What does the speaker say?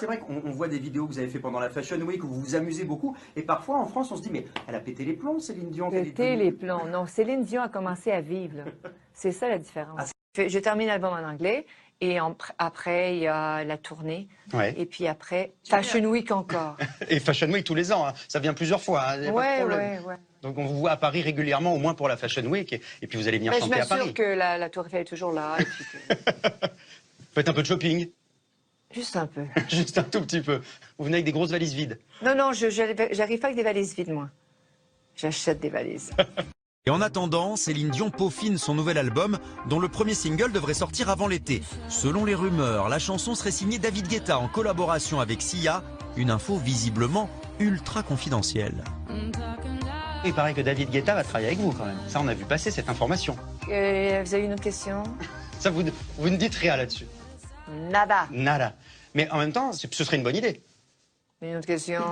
c'est vrai qu'on voit des vidéos que vous avez fait pendant la Fashion Week où vous vous amusez beaucoup. Et parfois, en France, on se dit, mais elle a pété les plombs, Céline Dion. Pété les plombs. Non, Céline Dion a commencé à vivre, là. C'est ça la différence. Je termine l'album en anglais. Et après, il y a la tournée. Ouais. Et puis après, Fashion Week encore. Et Fashion Week tous les ans, hein. Ça vient plusieurs fois. Hein. Ouais. Donc on vous voit à Paris régulièrement, au moins pour la Fashion Week. Et puis vous allez venir chanter à Paris. Je m'assure que la Tour Eiffel est toujours là. Et puis Faites un peu de shopping. Juste un peu. Juste un tout petit peu. Vous venez avec des grosses valises vides. Non, j'arrive pas avec des valises vides, moi. J'achète des valises. Et en attendant, Céline Dion peaufine son nouvel album, dont le premier single devrait sortir avant l'été. Selon les rumeurs, la chanson serait signée David Guetta en collaboration avec Sia, une info visiblement ultra confidentielle. Il paraît que David Guetta va travailler avec vous quand même. Ça, on a vu passer cette information. Vous avez une autre question? Ça, vous ne dites rien là-dessus. Nada. Nada. Mais en même temps, ce serait une bonne idée. Une autre question?